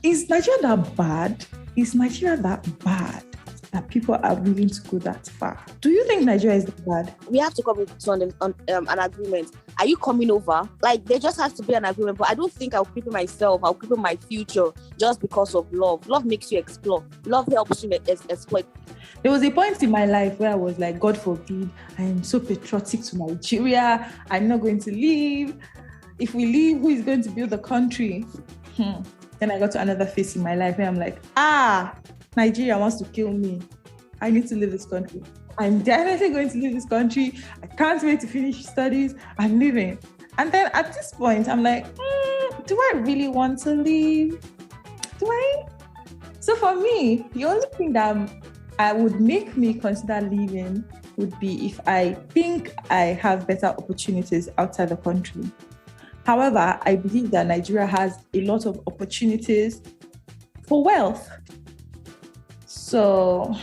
Is Nigeria that bad? Is Nigeria that bad that people are willing to go that far? Do you think Nigeria is that bad? We have to come to an agreement. Are you coming over? Like, there just has to be an agreement. But I don't think I'll cripple myself. I'll cripple my future just because of love. Love makes you explore. Love helps you exploit. There was a point in my life where I was like, God forbid, I am so patriotic to Nigeria. I'm not going to leave. If we leave, who is going to build the country? Then I got to another phase in my life where I'm like, Nigeria wants to kill me. I need to leave this country. I'm definitely going to leave this country. I can't wait to finish studies. I'm leaving. And then at this point, I'm like, do I really want to leave? Do I? So for me, the only thing that I would make me consider leaving would be if I think I have better opportunities outside the country. However, I believe that Nigeria has a lot of opportunities for wealth. So,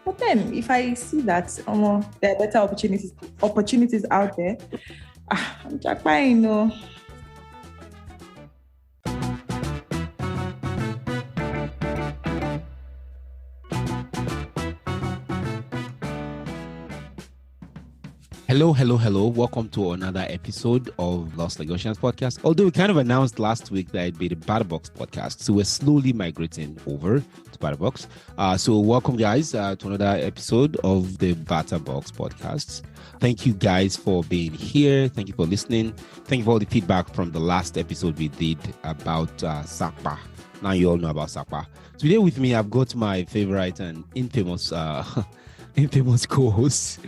but then if I see that there are better opportunities out there, I'm just fine, Hello. Welcome to another episode of Lost Lagosians podcast. Although we kind of announced last week that it'd be the Bata Box podcast. So we're slowly migrating over to Bata Box. So welcome guys to another episode of the Bata Box podcast. Thank you guys for being here. Thank you for listening. Thank you for all the feedback from the last episode we did about JAPA. Now you all know about JAPA. Today with me, I've got my favorite and infamous co-host.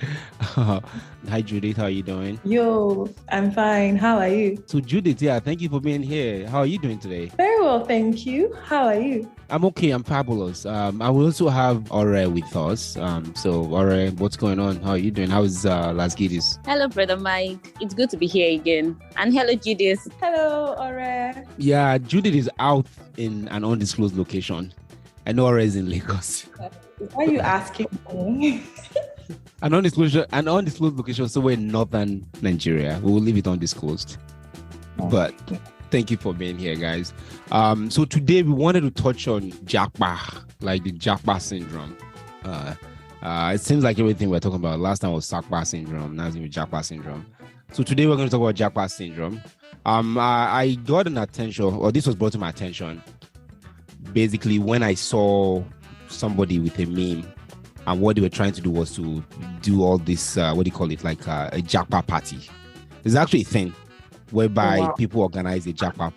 Hi Judith, how are you doing? Yo, I'm fine. How are you? So Judith, thank you for being here. How are you doing today? Very well, thank you. How are you? I'm okay, I'm fabulous. I will also have Ore with us. So Ore, what's going on? How are you doing? How's Las Gidis? Hello, Brother Mike. It's good to be here again. And hello, Judith. Hello, Ore. Yeah, Judith is out in an undisclosed location. I know Ore is in Lagos. Why are you asking me? An undisclosed location somewhere in northern Nigeria. We will leave it undisclosed. But thank you for being here, guys. So today we wanted to touch on JAPA, like the JAPA syndrome. It seems like everything we're talking about last time was SACPA syndrome. Now it's going to be JAPA syndrome. So today we're going to talk about JAPA syndrome. I got an attention, or this was brought to my attention, basically when I saw somebody with a meme, and what they were trying to do was to do all this, like a JAPA party. There's actually a thing whereby people organize a JAPA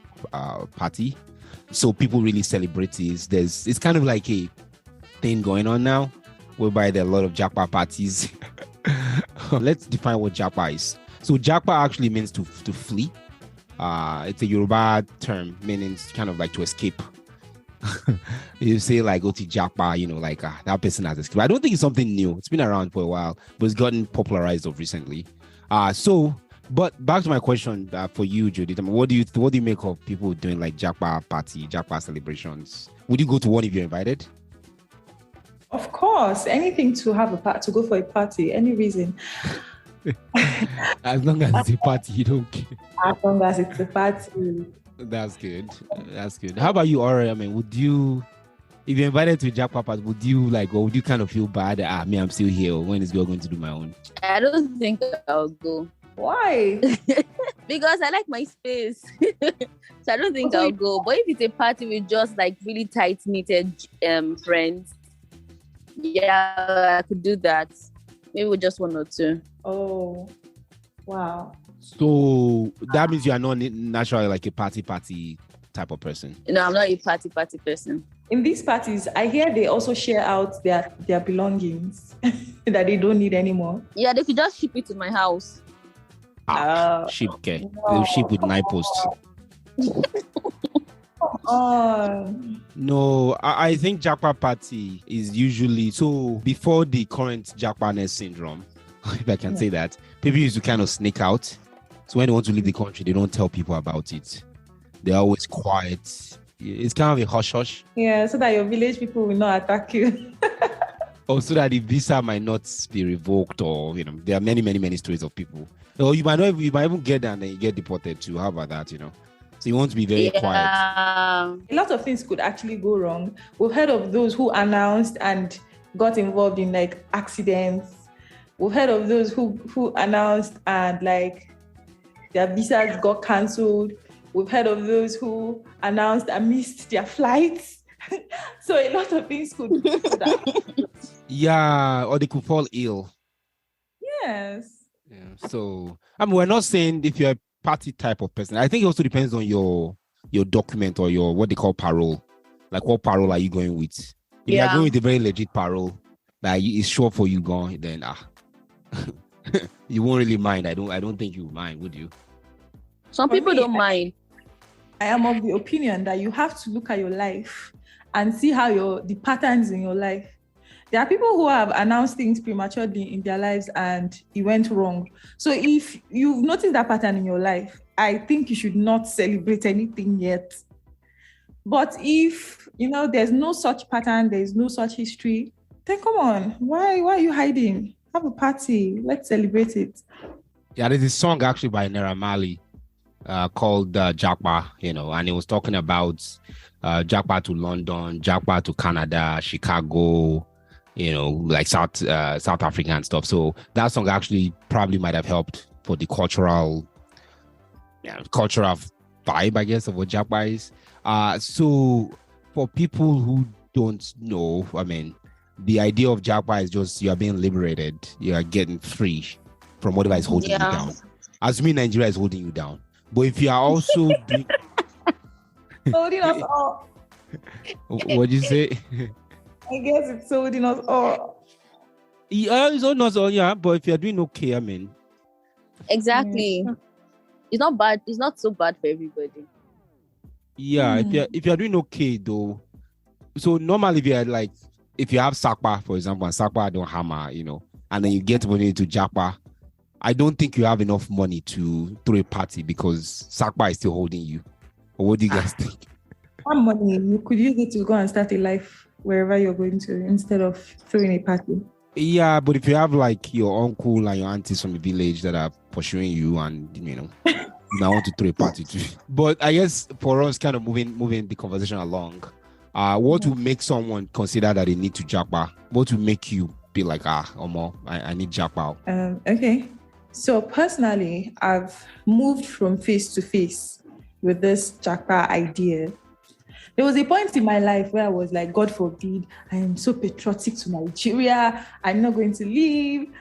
party. So people really celebrate this. It's kind of like a thing going on now, whereby there are a lot of JAPA parties. Let's define what JAPA is. So JAPA actually means to flee. It's a Yoruba term meaning kind of like to escape. You say like go to JAPA, that person has escaped. I don't think it's something new. It's been around for a while, but it's gotten popularized of recently. But back to my question for you, Judith. What do you make of people doing like JAPA party, JAPA celebrations? Would you go to one if you're invited? Of course, anything to have to go for a party, any reason. As long as it's a party, you don't care. As long as it's a party. That's good. How about you, Ore? Would you, if you're invited to a JAPA party, would you kind of feel bad? I'm still here. When is girl going to do my own? I don't think I'll go. Why? Because I like my space. So I don't think I'll go. But if it's a party with just like really tight-knitted friends, yeah, I could do that. Maybe with just one or two. Oh, wow. So that means you are not naturally like a party type of person. No, I'm not a party person. In these parties, I hear they also share out their belongings that they don't need anymore. Yeah, they could just ship it to my house. Ship, okay. They'll ship with 9 posts. No, I think JAPA party is usually, so before the current JAPA-ness syndrome, if I can say that, people used to kind of sneak out. So when they want to leave the country, they don't tell people about it. They're always quiet. It's kind of a hush-hush. Yeah, so that your village people will not attack you. Or so that the visa might not be revoked, or, there are many, many, many stories of people. Or you might even get there and then you get deported too. How about that, So you want to be very quiet. A lot of things could actually go wrong. We've heard of those who announced and got involved in like accidents. We've heard of those who announced and like their visas got cancelled. We've heard of those who announced and missed their flights. So a lot of things could happen. Yeah, or they could fall ill. Yes. Yeah. So we're not saying if you're a party type of person. I think it also depends on your document or your what they call parole. Like what parole are you going with? If you're going with a very legit parole, like it's sure for you going, then you won't really mind. I don't think you mind, would you? Some people don't mind. I am of the opinion that you have to look at your life and see how the patterns in your life. There are people who have announced things prematurely in their lives and it went wrong. So if you've noticed that pattern in your life, I think you should not celebrate anything yet. But if, there's no such pattern, there's no such history, then come on. Why are you hiding? Have a party. Let's celebrate it. Yeah, there's a song actually by Naira Marley called JAPA, and it was talking about JAPA to London, JAPA to Canada, Chicago, like South Africa and stuff. So that song actually probably might have helped for the cultural vibe, I guess, of what JAPA is. So for people who don't know, the idea of JAPA is just you are being liberated, you are getting free from whatever is holding you down. Assuming Nigeria is holding you down. But if you are also doing... holding us all. What'd you say? I guess it's holding us all. Yeah, it's holding us all, yeah. But if you're doing okay, Exactly. It's not bad. It's not so bad for everybody. Yeah, if you're doing okay though. So normally if you have SACPA, for example, and SACPA don't hammer, and then you get money to JAPA, I don't think you have enough money to throw a party because SACPA is still holding you. Or what do you guys think? One money, you could use it to go and start a life wherever you're going to instead of throwing a party. Yeah, but if you have like your uncle and your aunties from the village that are pursuing you and, you now want to throw a party too. But I guess for us kind of moving the conversation along, what will make someone consider that they need to JAPA? What will make you be like, Omo, I need JAPA? Okay. So personally, I've moved from face to face with this JAPA idea. There was a point in my life where I was like, God forbid, I am so patriotic to Nigeria. I'm not going to leave.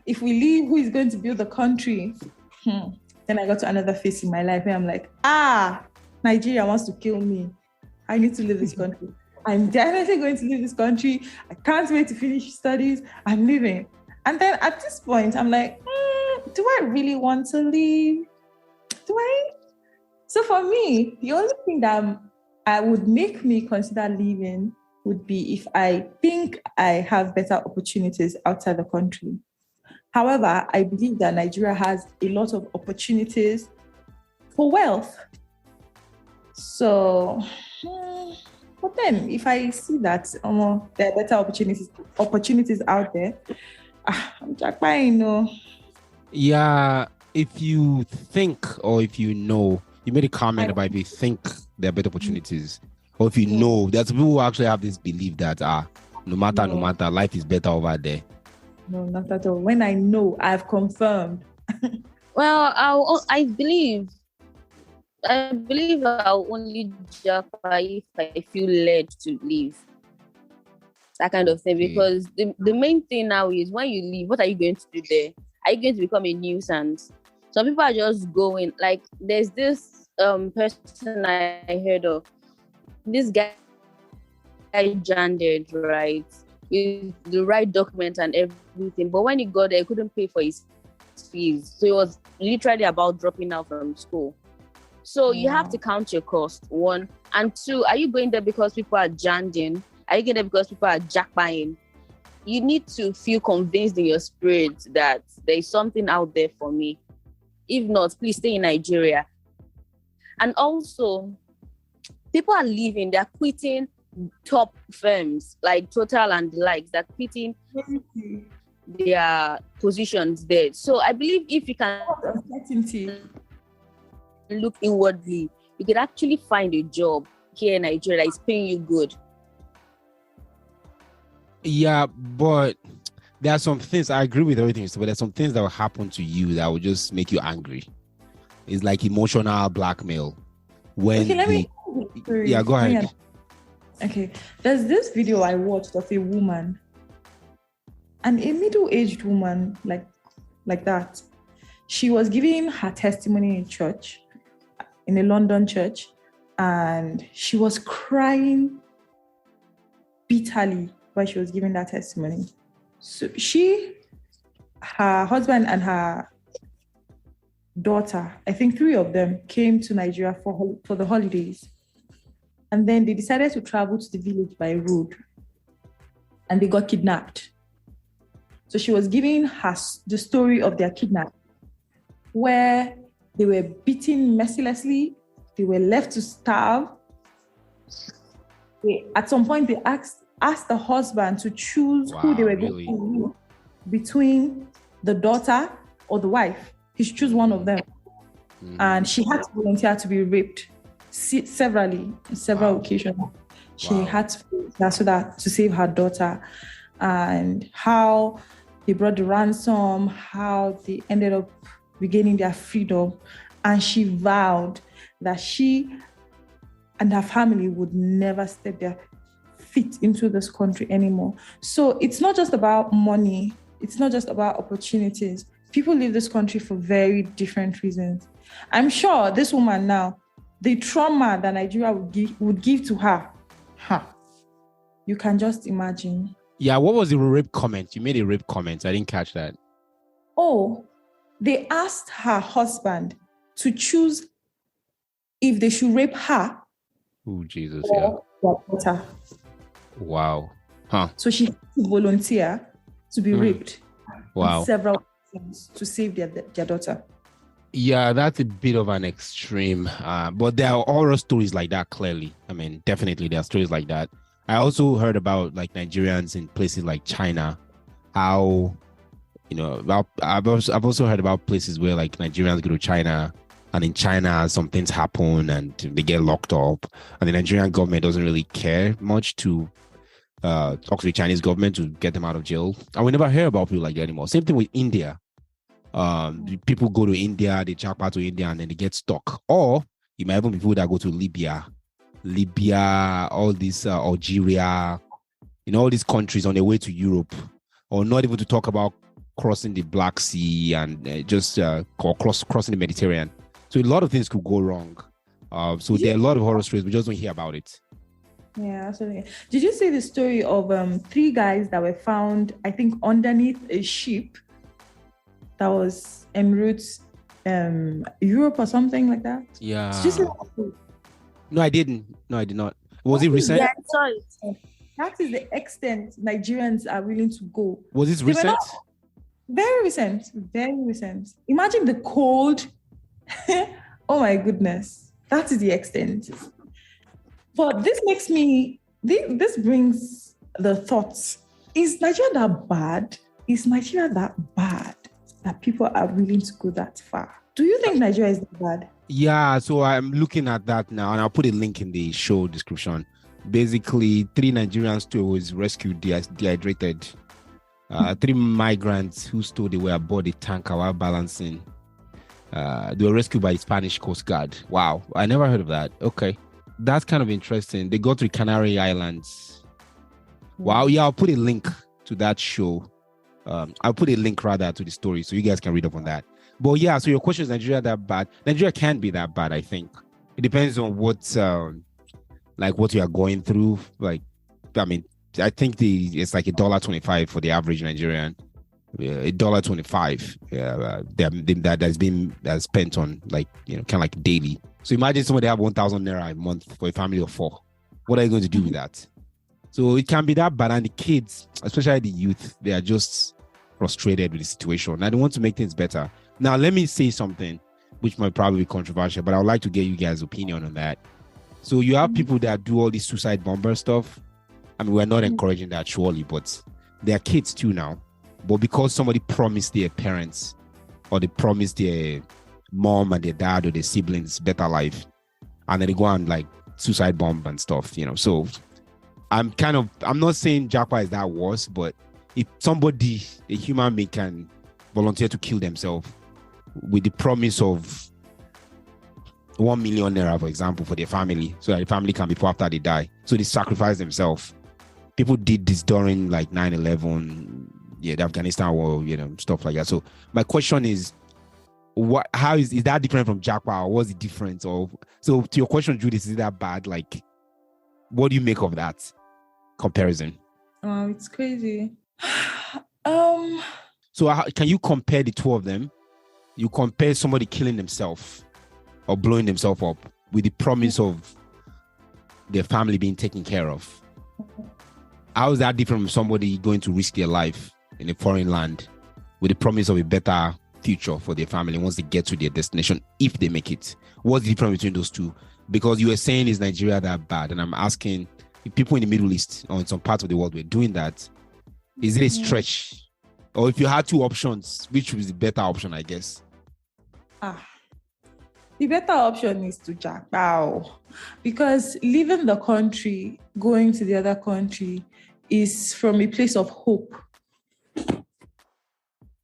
If we leave, who is going to build the country? Then I got to another phase in my life where I'm like, Nigeria wants to kill me. I need to leave this country. I'm definitely going to leave this country. I can't wait to finish studies. I'm leaving. And then at this point, I'm like, do I really want to leave? Do I? So for me, the only thing that I would make me consider leaving would be if I think I have better opportunities outside the country. However, I believe that Nigeria has a lot of opportunities for wealth. So, but then if I see that there are better opportunities out there, I'm just buying, Yeah, if you think or if you know, you made a comment about if you think there are better opportunities, or if you know, there's people who actually have this belief that no matter, life is better over there. No, not at all. When I know, I've confirmed. Well, I believe I'll only JAPA if I feel led to leave. That kind of thing. Because the main thing now is when you leave, what are you going to do there? Are you going to become a nuisance? Some people are just going, like, there's this person I heard of. This guy landed, right? With the right document and everything. But when he got there, he couldn't pay for his fees. So it was literally about dropping out from school. So you have to count your cost, one. And two, are you going there because people are janding? Are you going there because people are jackpying? You need to feel convinced in your spirit that there is something out there for me. If not, please stay in Nigeria. And also, people are leaving, they're quitting top firms like Total and the likes, they're quitting their positions there. So I believe if you can look inwardly, you could actually find a job here in Nigeria that is paying you good. Yeah, but there are some things, I agree with everything, but there's some things that will happen to you that will just make you angry. It's like emotional blackmail. When yeah, go ahead. Okay, there's this video I watched of a woman, and a middle-aged woman like that. She was giving her testimony in church, in a London church, and she was crying bitterly while she was giving that testimony. So her husband and her daughter, I think 3 of them, came to Nigeria for the holidays. And then they decided to travel to the village by road. And they got kidnapped. So she was giving the story of their kidnapping, where they were beaten mercilessly. They were left to starve. At some point, they asked the husband to choose who they were going to use between the daughter or the wife. He should choose one of them. Mm-hmm. And she had to volunteer to be raped several occasions. She had to save her daughter, and how they brought the ransom, how they ended up regaining their freedom. And she vowed that she and her family would never step their feet into this country anymore. So it's not just about money. It's not just about opportunities. People leave this country for very different reasons. I'm sure this woman now, the trauma that Nigeria would give to her, you can just imagine. Yeah, what was the rape comment? You made a rape comment. I didn't catch that. Oh, they asked her husband to choose if they should rape her. Oh, Jesus, or their daughter. Wow. Huh. So she had to volunteer to be raped. Wow. Several times to save their daughter. Yeah, that's a bit of an extreme. But there are horror stories like that, clearly. I mean, definitely there are stories like that. I also heard about like Nigerians in places like China, how, I've also heard about places where like Nigerians go to China, and in China some things happen and they get locked up, and the Nigerian government doesn't really care much to talk to the Chinese government to get them out of jail. And we never hear about people like that anymore. Same thing with India. People go to India, they japa to India, and then they get stuck. Or you might even be people that go to Libya, all this Algeria, all these countries on their way to Europe, or not even to talk about crossing the Black Sea and crossing the Mediterranean. So a lot of things could go wrong. So there are a lot of horror stories, we just don't hear about it. Yeah, absolutely. Did you see the story of 3 guys that were found, I think, underneath a ship that was en route Europe or something like that? Yeah. Did you see that? No, I didn't. No, I did not. Was it recent? Yeah, sorry. That is the extent Nigerians are willing to go. Was this recent? Very recent. Very recent. Imagine the cold. Oh my goodness. That is the extent. But this brings the thoughts. Is Nigeria that bad? Is Nigeria that bad that people are willing to go that far? Do you think Nigeria is that bad? Yeah, so I'm looking at that now, and I'll put a link in the show description. Basically, 3 Nigerians who was rescued dehydrated. 3 migrants who stood they were aboard a tanker while balancing. They were rescued by the Spanish Coast Guard. Wow, I never heard of that. Okay, that's kind of interesting. They go to the Canary Islands. Wow, yeah, I'll put a link to that show. I'll put a link rather to the story so you guys can read up on that. But yeah, so your question is Nigeria that bad? Nigeria can be that bad, I think. It depends on what you are going through. Like, I mean, I think it's like $1.25 for the average Nigerian. $1.25. Yeah, that's spent on kind of like daily. So imagine somebody have 1,000 Naira a month for a family of 4. What are you going to do with that? So it can be that bad, and the kids, especially the youth, they are just frustrated with the situation. I don't want to make things better. Now, let me say something which might probably be controversial, but I would like to get you guys' opinion on that. So you have people that do all this suicide bomber stuff. I mean, we're not encouraging that, surely, but they are kids too now. But because somebody promised their parents, or they promised their mom and their dad or their siblings better life, and then they go and like suicide bomb and stuff, So I'm not saying JAPA is that worse, but if somebody, a human being, can volunteer to kill themselves with the promise of 1 million naira, for example, for their family, so that the family can be poor after they die, so they sacrifice themselves. People did this during like 9/11, the Afghanistan war, stuff like that. So my question is, how is that different from JAPA, or what's the difference? So to your question, Judith, is it that bad? Like, what do you make of that comparison? Oh, it's crazy. So can you compare the two of them? You compare somebody killing themselves or blowing themselves up with the promise of their family being taken care of. How is that different from somebody going to risk their life in a foreign land with the promise of a better future for their family once they get to their destination, if they make it? What's the difference between those two? Because you were saying, is Nigeria that bad? And I'm asking, if people in the Middle East or in some parts of the world were doing that, is it a stretch? Or if you had two options, which was the better option, I guess? The better option is to JAPA, because leaving the country, going to the other country, is from a place of hope.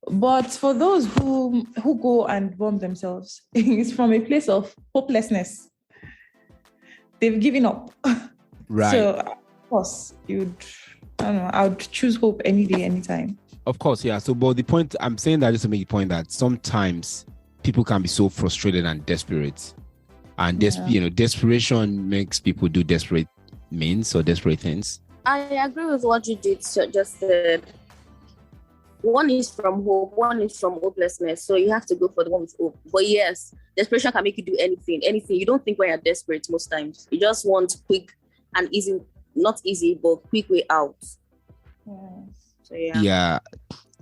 But for those who go and bomb themselves, it's from a place of hopelessness. They've given up. Right. So, of course, I would choose hope any day, anytime. Of course, yeah. So, but the point, I'm saying that just to make the point that sometimes people can be so frustrated and desperate. And, desperation makes people do desperate means or desperate things. I agree with what you just said. One is from hope, one is from hopelessness. So you have to go for the one with hope. But yes, desperation can make you do anything. You don't think when you're desperate most times. You just want quick and easy, not easy, but quick way out. So yeah. Yeah.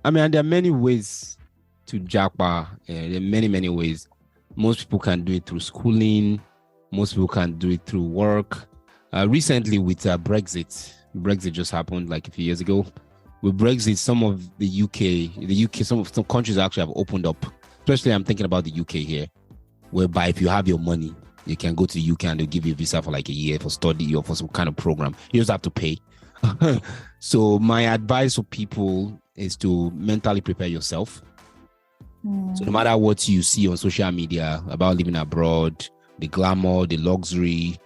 I mean, there are many ways to JAPA. There are many, many ways. Most people can do it through schooling. Most people can do it through work. Recently with Brexit just happened like a few years ago. With Brexit, some of the UK, some countries actually have opened up. Especially, I'm thinking about the UK here, whereby if you have your money, you can go to the UK and they'll give you a visa for like a year for study or for some kind of program. You just have to pay. So my advice for people is to mentally prepare yourself. So no matter what you see on social media about living abroad, the glamour, the luxury,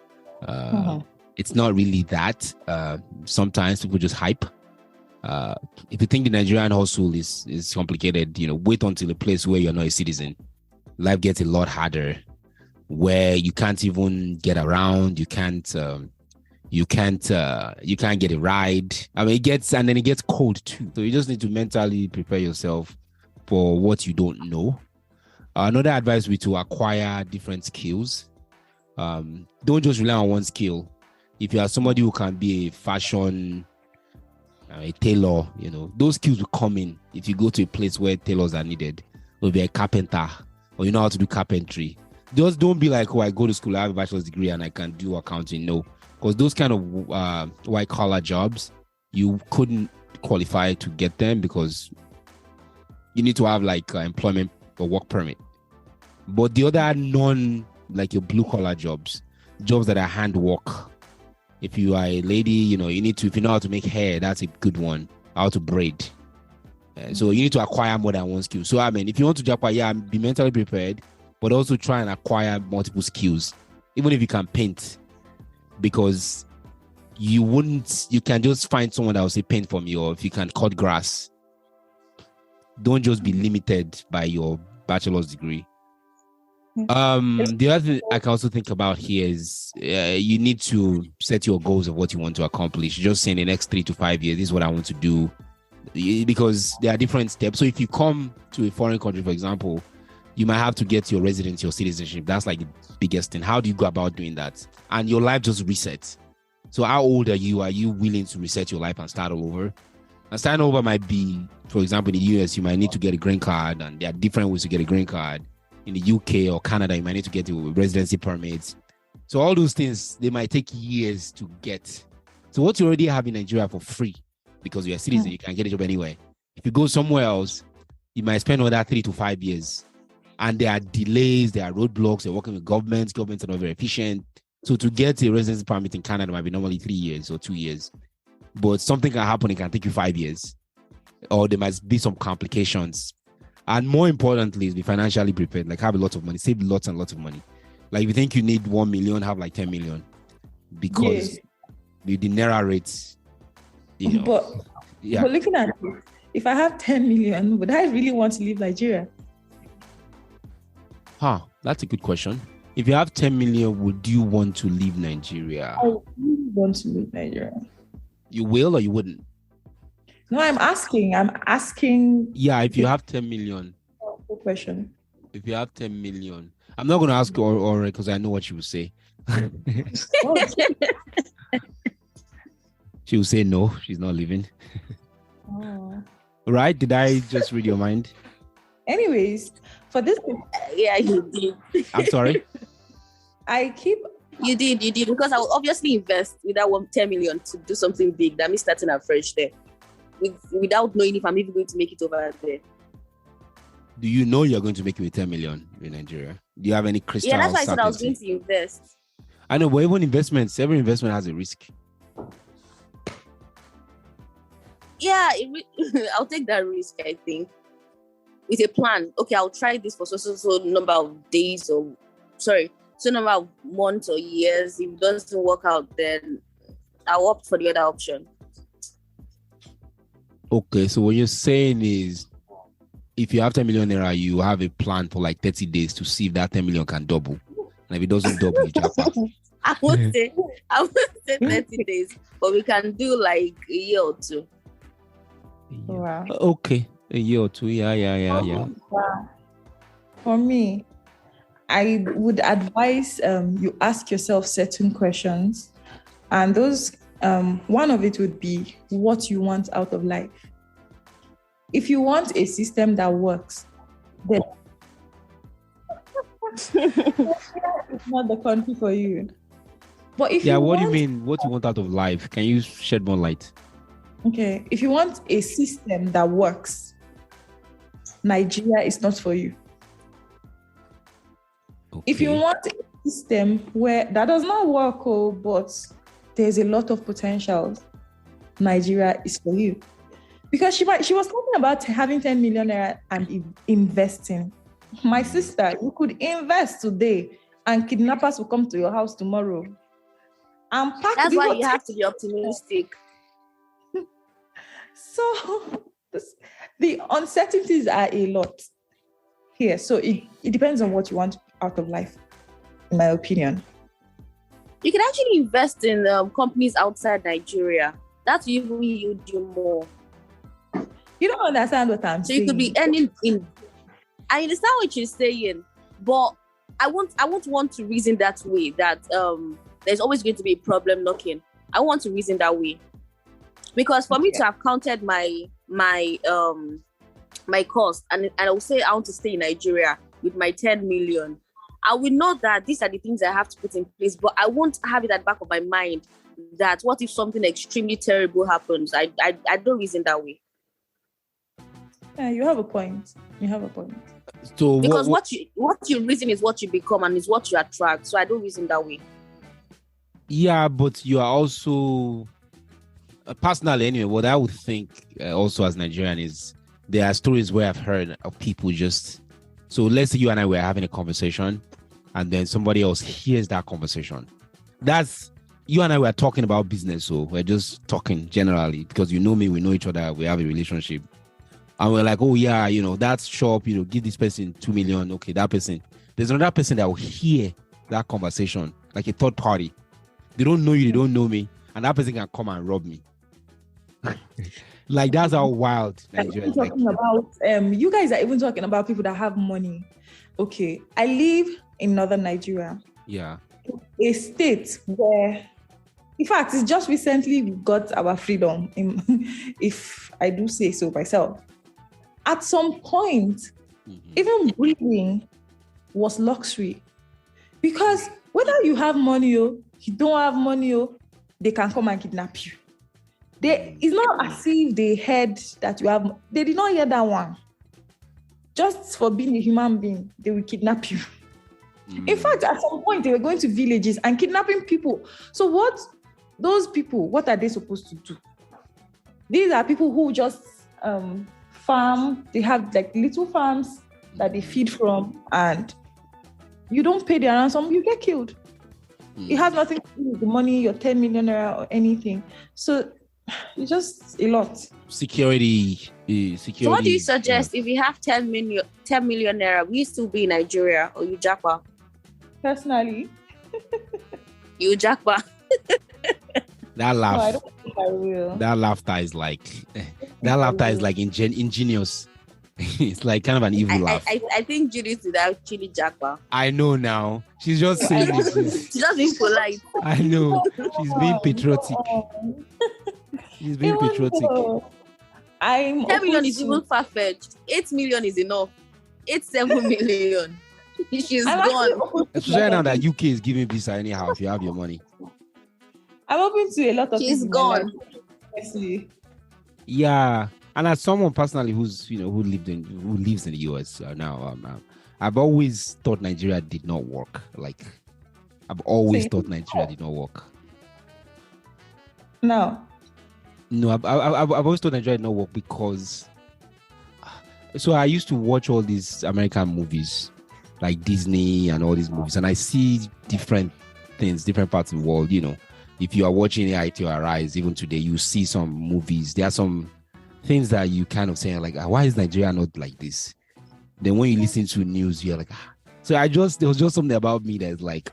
it's not really that. Sometimes people just hype. If you think the Nigerian hustle is complicated, wait until a place where you're not a citizen. Life gets a lot harder, where you can't even get around. You can't get a ride. I mean, it gets cold too. So you just need to mentally prepare yourself for what you don't know. Another advice would be to acquire different skills. Don't just rely on one skill. If you are somebody who can be a fashion, a tailor, those skills will come in if you go to a place where tailors are needed. Or be a carpenter, or you know how to do carpentry. Just don't be like, I go to school, I have a bachelor's degree and I can do accounting. No, because those kind of white collar jobs, you couldn't qualify to get them because you need to have like employment or work permit. But the other like your blue collar jobs that are hand work. If you are a lady, you need to, if you know how to make hair, that's a good one. How to braid. So you need to acquire more than one skill. So I mean, if you want to JAPA, be mentally prepared, but also try and acquire multiple skills, even if you can paint, because you can just find someone that will say paint for me, or if you can cut grass. Don't just be limited by your bachelor's degree. The other thing I can also think about here is you need to set your goals of what you want to accomplish. Just say in the next 3 to 5 years, this is what I want to do, because there are different steps. So if you come to a foreign country, for example, you might have to get your residency or citizenship. That's like the biggest thing. How do you go about doing that? And your life just resets. So how old are you? Are you willing to reset your life and start all over? And starting over might be, for example, in the US, you might need to get a green card, and there are different ways to get a green card. In the UK or Canada, you might need to get a residency permit. So all those things, they might take years to get. So what you already have in Nigeria for free, because you're a citizen, you can get a job anywhere. If you go somewhere else, you might spend another 3 to 5 years And there are delays, there are roadblocks, they're working with governments are not very efficient. So to get a residency permit in Canada might be normally 3 years or 2 years. But something can happen, it can take you 5 years. Or there must be some complications. And more importantly, is be financially prepared, like have a lot of money, save lots and lots of money. Like if you think you need 1 million, have like 10 million. Because with the Naira rates, you know. But looking at it, if I have 10 million, would I really want to leave Nigeria? That's a good question. If you have 10 million, would you want to leave Nigeria? I really want to leave Nigeria. You will or you wouldn't? No, I'm asking. Yeah, if you have 10 million. Good question. If you have 10 million. I'm not going to ask or because I know what she will say. She will say no, she's not leaving. Right? Did I just read your mind? Anyways, for this... Yeah, you did. I'm sorry? You did, because I will obviously invest with that 10 million to do something big. That means starting afresh there. Without knowing if I'm even going to make it over there. Do you know you're going to make it with 10 million in Nigeria? Do you have any crystal? Yeah, that's why I said I was going to invest. I know, but even investments, every investment has a risk. Yeah, I'll take that risk, I think. With a plan. Okay, I'll try this for so number of days so number of months or years. If it doesn't work out, then I'll opt for the other option. Okay, so what you're saying is if you have 10 million naira, you have a plan for like 30 days to see if that 10 million can double. And if it doesn't double, you japa. I would say 30 days, but we can do like a year or two. Wow. Okay, a year or two. Yeah. Wow. For me, I would advise you ask yourself certain questions, and those one of it would be what you want out of life. If you want a system that works, then it's not the country for you. But if what do you mean? What you want out of life? Can you shed more light? Okay, if you want a system that works, Nigeria is not for you. Okay. If you want a system where that does not work, but there's a lot of potential, Nigeria is for you. Because she was talking about having 10 million naira and investing. My sister, you could invest today and kidnappers will come to your house tomorrow. That's why you have to be optimistic. So the uncertainties are a lot here. So it depends on what you want out of life, in my opinion. You can actually invest in companies outside Nigeria. That's even you do more. You don't understand what I'm saying. So you could be earning in. I understand what you're saying, but I won't want to reason that way. That there's always going to be a problem knocking. I want to reason that way, because for me to have counted my cost, and I will say I want to stay in Nigeria with my 10 million. I will know that these are the things I have to put in place, but I won't have it at the back of my mind that what if something extremely terrible happens? I don't reason that way. Yeah, you have a point. So because what you reason is what you become and is what you attract. So I don't reason that way. Yeah, but you are also personally anyway. What I would think also as Nigerian is there are stories where I've heard of people just. So let's say you and I were having a conversation, and then somebody else hears that conversation. That's you and I were talking about business, so we're just talking generally because you know me, we know each other, we have a relationship. And we're like, oh yeah, that shop, give this person 2 million. Okay, that person. There's another person that will hear that conversation, like a third party. They don't know you, they don't know me, and that person can come and rob me. Like that's how wild Nigeria is. You guys are even talking about people that have money. Okay, I live in northern Nigeria. Yeah. A state where, in fact, it's just recently we got our freedom, if I do say so myself. At some point, even breathing was luxury. Because whether you have money or you don't have money, they can come and kidnap you. It's not as if they heard that you have. They did not hear that one. just for being a human being, they will kidnap you. In fact, at some point, they were going to villages and kidnapping people. So those people, what are they supposed to do? These are people who just farm. They have like little farms that they feed from, and you don't pay their ransom, you get killed. It has nothing to do with the money, your 10 million naira or anything. So it's just a lot. Security. So what do you suggest if you have 10 million naira? Will you still be in Nigeria or you japa? Personally, you japa. That laugh. no, I don't think I will. That laughter is like ingenious. It's like kind of an evil laugh. I think Judith would actually japa. I know now. She's just saying this. She's just being polite. I know. She's being patriotic. She's being patriotic. 10 million is even far-fetched. 8 million is enough. 7 million. She's gone. Especially now that UK is giving visa anyhow if you have your money. I'm open to a lot of She's gone. Yeah. And as someone personally who lives in the US now, I've always thought Nigeria did not work. Like, I've always thought Nigeria did not work. No, I've always thought Nigeria did not work because. So I used to watch all these American movies, like Disney and all these movies, and I see different things, different parts of the world. If you are watching IT or Arise, even today, you see some movies. There are some things that you kind of say like, why is Nigeria not like this? Then when you listen to news, you're like, So there was just something about me that's like,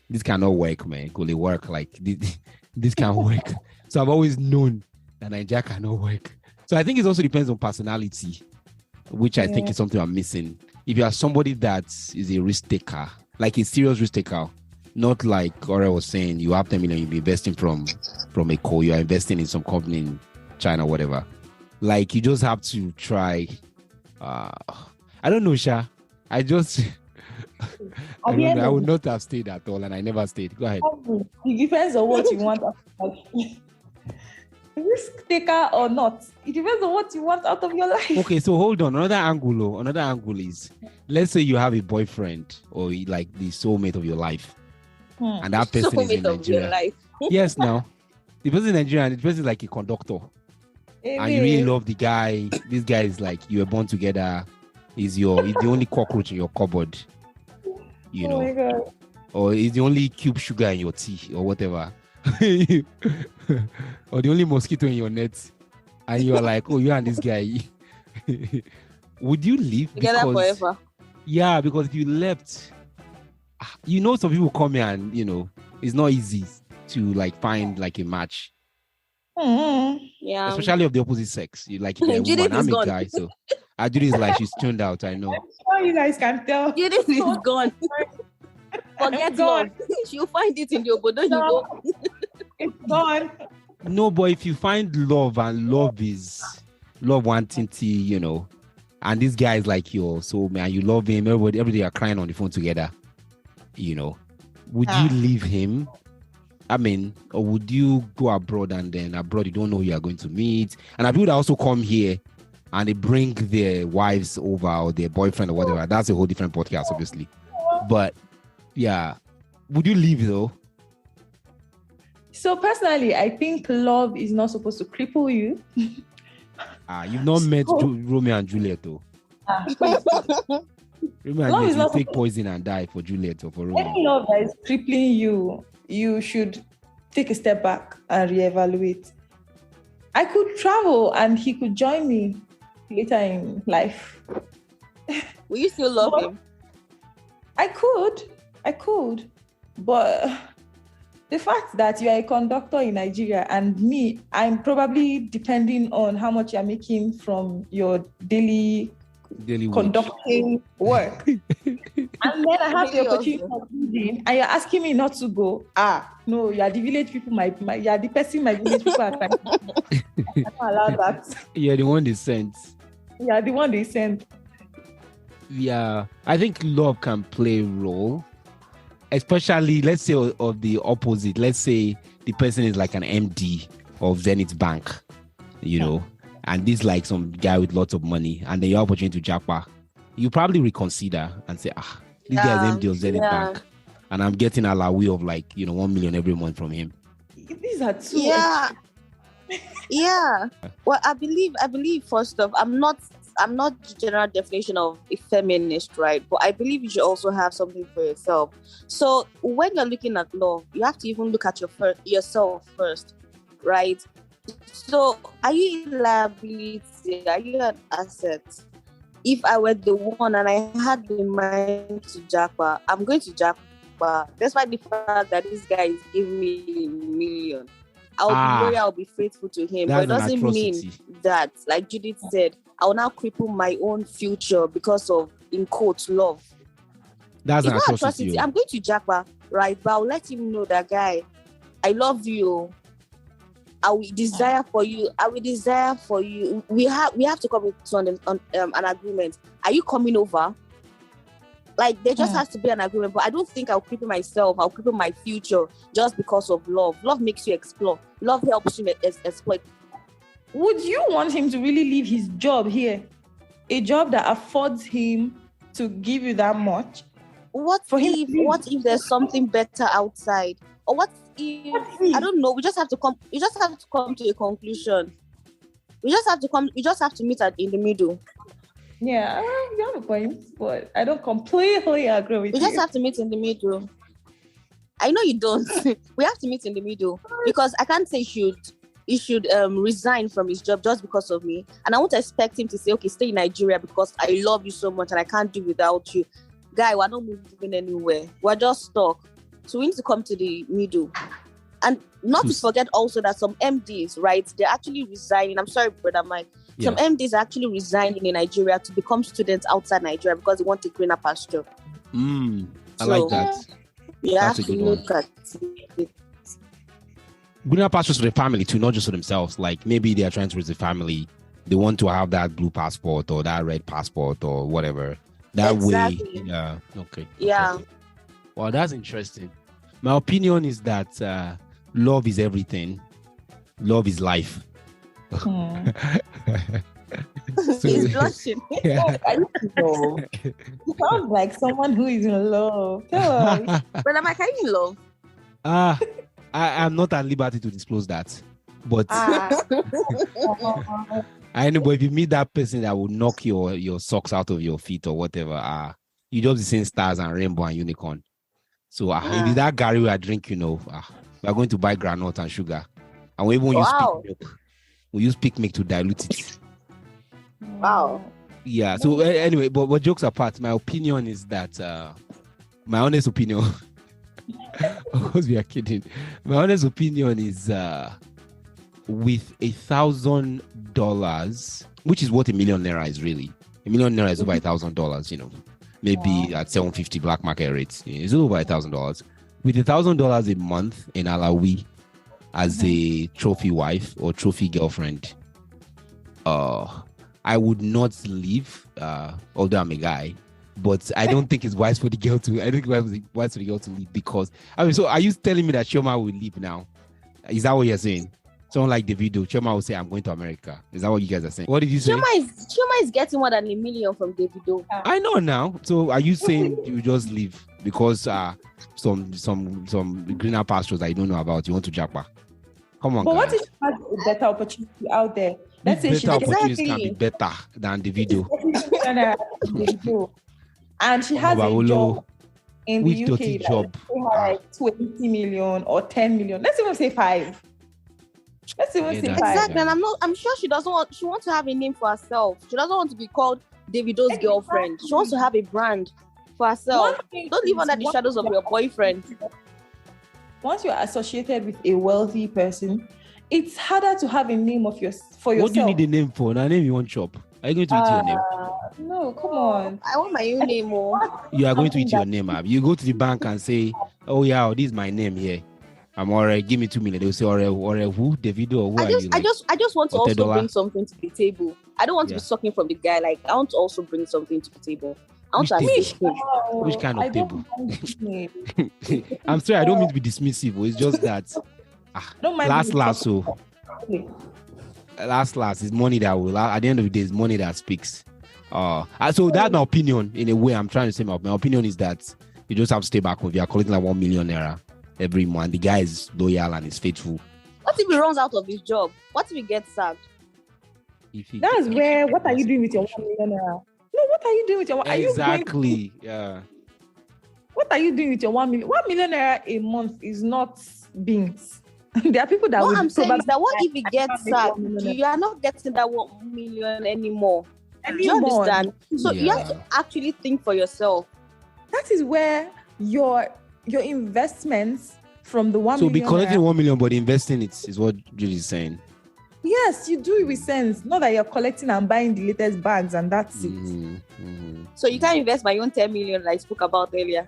this cannot work, man. Could it work? Like this can't work. So I've always known that Nigeria cannot work. So I think it also depends on personality, which I think is something I'm missing. If you are somebody that is a risk taker, like a serious risk taker, not like Ora was saying, you have 10 million, you'll be investing from a co, you are investing in some company in China, whatever. Like, you just have to try. I don't know, Sha. I would not have stayed at all, and I never stayed. Go ahead. It depends on what you want. Risk taker or not, it depends on what you want out of your life. Okay, so hold on. Another angle is, let's say you have a boyfriend or like the soulmate of your life, and that person is in Nigeria. Yes, now the person in Nigeria, and the person is like a conductor. And you really love the guy. This guy is like, you were born together. He's the only cockroach in your cupboard. Oh my God. Or he's the only cube sugar in your tea or whatever. Or the only mosquito in your net. And you're like, oh, you and this guy. Would you leave? Together forever. Yeah, because if you left, some people come here and, it's not easy to like find like a match. Yeah, especially of the opposite sex. You like, you're a woman, I'm a guy, so Judith is like, she's tuned out. I know. I'm sure you guys can tell. Judith is gone. Forget love. She'll find it in your body. It's gone. No, but if you find love, and love is love wanting to, and this guy is like your soulmate, and you love him, every day are crying on the phone together, would you leave him? I mean, or would you go abroad and then abroad you don't know who you are going to meet? And people that also come here and they bring their wives over or their boyfriend or whatever. That's a whole different podcast, obviously. But yeah, would you leave though? So personally, I think love is not supposed to cripple you. You've not met Romeo and Juliet though. Romeo and Juliet, you take poison and die for Juliet or for Romeo. Any love that is crippling you, you should take a step back and reevaluate. I could travel and he could join me later in life. Will you still love him? I could. But the fact that you are a conductor in Nigeria and me, I'm probably depending on how much you're making from your daily conducting work. And then I have the opportunity of leaving, and you're asking me not to go. No, you are the village people. You are the person my village people are trying to I don't allow that. You're the one they sent. You are the one they sent. Yeah, I think love can play a role, especially, let's say, of the opposite. Let's say the person is like an MD of Zenith Bank, and this like some guy with lots of money, and then you have opportunity to japa, you probably reconsider and say, this guy's empty of Zenith Bank, and I'm getting a lawi of like 1 million every month from him. These are two. Yeah. Well, I believe first off, I'm not the general definition of a feminist, right? But I believe you should also have something for yourself. So when you're looking at love, you have to even look at yourself first, right? So are you a liability? Are you an asset? If I were the one and I had the mind to JAPA, I'm going to JAPA. Despite the fact that this guy is giving me $1 million. I'll be loyal, I'll be faithful to him. But it doesn't mean that, like Judith said, I'll now cripple my own future because of, in quotes, love. That's an atrocity. I'm going to JAPA, right? But I'll let him know that, guy, I love you. I will desire for you. We have to come to an agreement. Are you coming over? Like, there just has to be an agreement. But I don't think I'll cripple myself. I'll cripple my future just because of love. Love makes you explore. Love helps you exploit. Would you want him to really leave his job here? A job that affords him to give you that much? What if there's something better outside? Or what if, I don't know, we just have to come to a conclusion. We just have to meet in the middle. Yeah, you have a point, but I don't completely agree with you. We just have to meet in the middle. I know you don't. We have to meet in the middle because I can't say he should resign from his job just because of me. And I won't expect him to say, okay, stay in Nigeria because I love you so much and I can't do without you. Guy, we're not moving anywhere. We're just stuck. So we need to come to the middle. And not to forget also that some MDs, right, they're actually resigning. I'm sorry, Brother Mike. Some MDs are actually resigning in Nigeria to become students outside Nigeria because they want a greener pasture. I like that. That's a good look at it. Greener pastures for the family too, not just for themselves. Like maybe they are trying to raise a family. They want to have that blue passport or that red passport or whatever. That way. Yeah. Okay. Yeah. Okay. Well, that's interesting. My opinion is that love is everything. Love is life. He's blushing. Yeah. I don't know. You sound like someone who is in love. Tell us. Brother Mike, are you in love? I'm not at liberty to disclose that. But I know, but if you meet that person that will knock your socks out of your feet or whatever, you just see stars and rainbow and unicorn. So if it's that Gary we are drinking, we are going to buy granite and sugar. And we won't use peak milk. We use peak milk to dilute it. Wow. Yeah. So anyway, but jokes apart, my opinion is that my honest opinion. Of course, we are kidding. My honest opinion is with $1,000, which is what $1 million naira is really. $1 million naira is over $1,000. Maybe at 750 black market rates, it's over $1,000. With $1,000 a month in Alawi as a trophy wife or trophy girlfriend, I would not leave, although I'm a guy. But I don't think it's wise for the girl to. I think it's wise for the girl to leave because so are you telling me that Chioma will leave now? Is that what you're saying? Someone like Davido, Chioma will say, "I'm going to America." Is that what you guys are saying? What did you say? Chioma is getting more than $1 million from Davido. I know now. So are you saying you just leave because some greener pastures that you don't know about? You want to JAPA? Come on, but guys. what if she has a better opportunity out there? Let's say better opportunities can be better than Davido. And she has a job in the UK, like 20 million or 10 million. Let's even say 5. Let's even say 5. Exactly. And I'm sure she wants to have a name for herself. She doesn't want to be called Davido's girlfriend. She wants to have a brand for herself. Don't live under the shadows of your boyfriend. Once you're associated with a wealthy person, it's harder to have a name for yourself. What do you need a name for? A name you want shop? Are you going to eat your name? No, come on. I want my own name. You are going to eat your name, Ab. You go to the bank and say, "Oh yeah, this is my name here. I'm alright. Give me 2 million." They'll say, "Or who? Davido or who are you?" I just want to also bring something to the table. I don't want to be sucking from the guy. Like I want to also bring something to the table. I want to assist him. Which kind of table? I'm sorry, I don't mean to be dismissive. It's just that last is money that will. At the end of the day, it's money that speaks. So that's my opinion. In a way, I'm trying to say my opinion is that you just have to stay back home. You are collecting like 1 million naira every month. The guy is loyal and is faithful. What if he runs out of his job? What if he gets sacked? That's where. What are you doing with your 1 million naira? No, what are you doing with your? Exactly. Yeah. What are you doing with your 1 million? 1 million naira a month is not beans. There are people that. What I'm saying is that what if he gets sacked? You are not getting that 1 million anymore. Do you understand? So you have to actually think for yourself. That is where your investments from the 1 million. So be collecting 1 million, but investing it is what Judy is saying. Yes, you do it with sense. Not that you're collecting and buying the latest bags and that's it. So you can't invest my own 10 million like I spoke about earlier.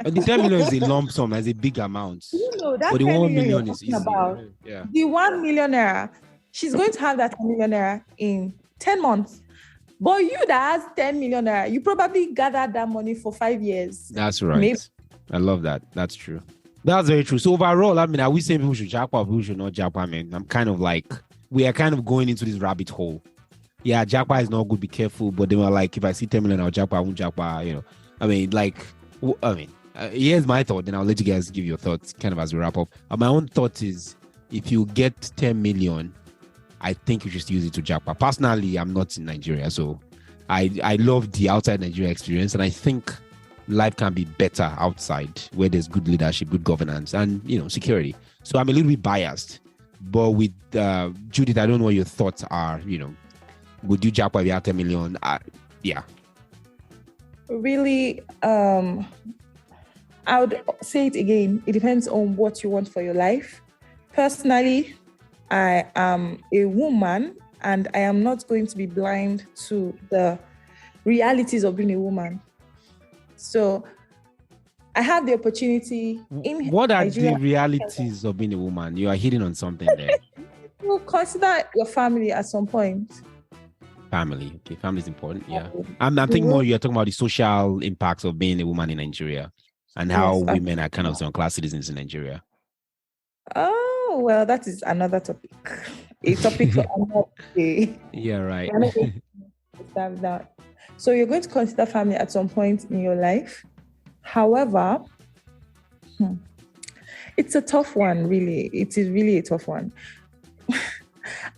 But the 10 million is a lump sum, as a big amount. You know, that but the 1 million is easy. About. Yeah. The 1 million naira, she's going to have that 10 million naira in 10 months. But you that has 10 million naira, you probably gathered that money for 5 years. That's right. Maybe. I love that. That's true. That's very true. So overall, I mean, are we saying people should JAPA or people should not JAPA, man? I'm kind of like, we are kind of going into this rabbit hole. Yeah, JAPA is not good, be careful. But they were like, if I see 10 million, I'll JAPA, I won't JAPA, you know. I mean, like, here's my thought, then I'll let you guys give your thoughts kind of as we wrap up. My own thought is, if you get 10 million, I think you should use it to JAPA. Personally, I'm not in Nigeria, so I love the outside Nigeria experience, and I think life can be better outside where there's good leadership, good governance, and security. So I'm a little bit biased, but with Judith, I don't know what your thoughts are. Would you JAPA if you have 10 million? Yeah. Really, I would say it again. It depends on what you want for your life. Personally, I am a woman, and I am not going to be blind to the realities of being a woman. So I have the opportunity in What are Nigeria, the realities of being a woman? You are hitting on something there. You consider your family at some point. Family. Okay, family is important. Yeah. I'm thinking more you're talking about the social impacts of being a woman in Nigeria and how women are kind of second-class citizens in Nigeria. Oh, well, that is another topic. A topic for another day. Yeah, right. So you're going to consider family at some point in your life. However, it's a tough one, really. It is really a tough one.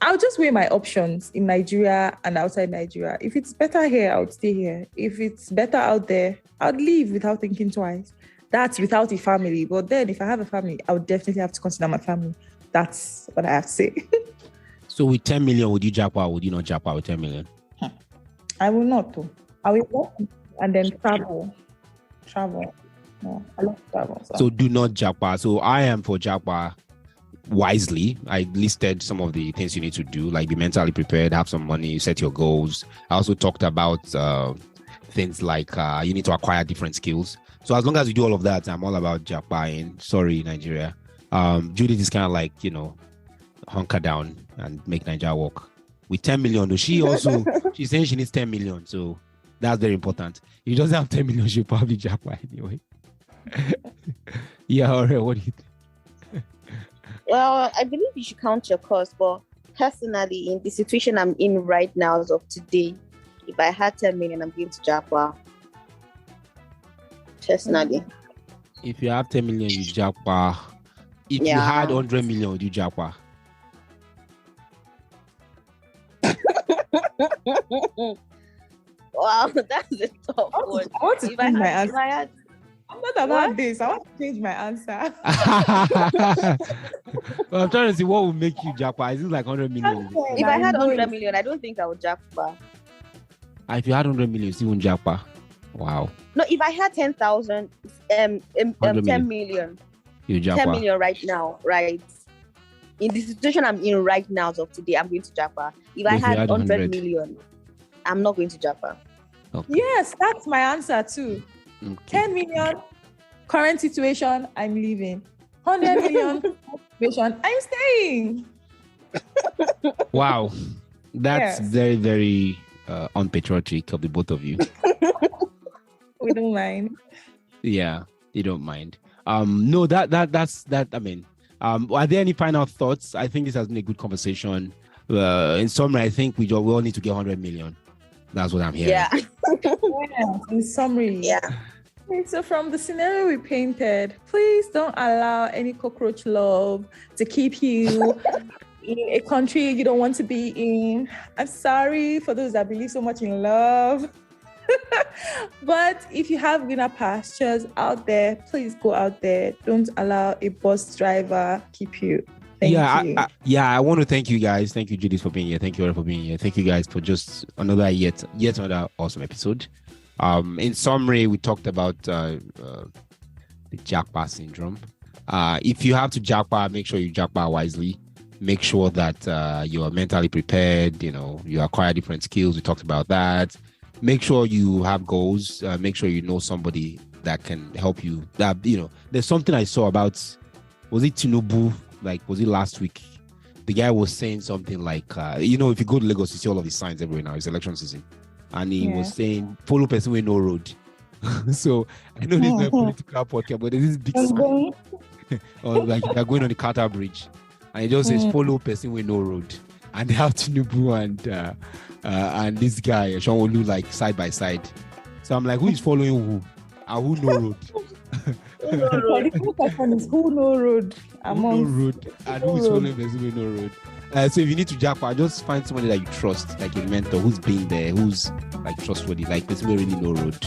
I'll just weigh my options in Nigeria and outside Nigeria. If it's better here, I would stay here. If it's better out there, I'd leave without thinking twice. That's without a family. But then if I have a family, I would definitely have to consider my family. That's what I have to say. So with 10 million, would you JAPA or would you not JAPA with 10 million? I will not. I will work and then travel. No, I love travel. So do not JAPA. So I am for JAPA wisely. I listed some of the things you need to do, like be mentally prepared, have some money, set your goals. I also talked about things like you need to acquire different skills. So as long as you do all of that, I'm all about JAPA. Sorry, Nigeria. Judith is kind of like, hunker down and make Nigeria work. With 10 million, though, she's saying she needs 10 million. So that's very important. If she doesn't have 10 million, she'll probably JAPA anyway. Yeah, all right. What do you think? Well, I believe you should count your cost, but personally, in the situation I'm in right now as of today, if I had 10 million, I'm going to JAPA. Personally. If you have 10 million, you JAPA. If you had 100 million, would you JAPA? Wow, that's a tough one. I want to change my answer. I'm not about this. I want to change my answer. Well, I'm trying to see what would make you JAPA. Is it like 100 million? If I had 100 million, I don't think I would JAPA. If you had 100 million, you still wouldn't JAPA. Wow. No, if I had 10,000, 10 million. You JAPA. 10 million right now, right? In the situation I'm in right now as of today, I'm going to JAPA. If I had 100 million, I'm not going to JAPA. Okay. Yes, that's my answer too. Okay. 10 million, current situation, I'm leaving. 100 million, situation, I'm staying. Wow. That's very, very unpatriotic of the both of you. We don't mind. Yeah, you don't mind. No, that's I mean, are there any final thoughts? I think this has been a good conversation. In summary, I think we all need to get 100 million. That's what I'm hearing. Yeah. Yeah, in summary. Yeah. Okay, so from the scenario we painted, please don't allow any cockroach love to keep you in a country you don't want to be in. I'm sorry for those that believe so much in love. But if you have greener pastures out there, please go out there. Don't allow a bus driver keep you. Thank you. I want to thank you guys. Thank you, Judith, for being here. Thank you all for being here. Thank you guys for just another yet another awesome episode. In summary, we talked about the JAPA syndrome. If you have to JAPA, make sure you JAPA wisely. Make sure that you are mentally prepared. You acquire different skills. We talked about that. Make sure you have goals. Make sure you know somebody that can help you. There's something I saw about, was it Tinubu? Was it last week? The guy was saying something like, if you go to Lagos, you see all of these signs everywhere now. It's election season. And he was saying, follow person with no road. So I know this is not a political podcast, but there's this big sign. Or they're going on the Carter Bridge. And it just says, follow person with no road. And they have Tinubu and this guy, Sean-Olu, side by side. So I'm like, who is following who? And who no road? The question is who no road among no road and who is following person with no road. So if you need to JAPA, just find somebody that you trust, like a mentor who's been there, who's trustworthy, person who really know road.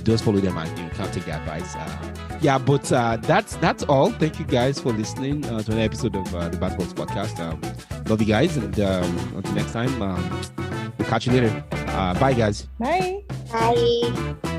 Just follow them and you can't take their advice. But that's all. Thank you guys for listening to another episode of the Bad Box Podcast. Love you guys, and until next time, we'll catch you later. Bye, guys. Bye. Bye.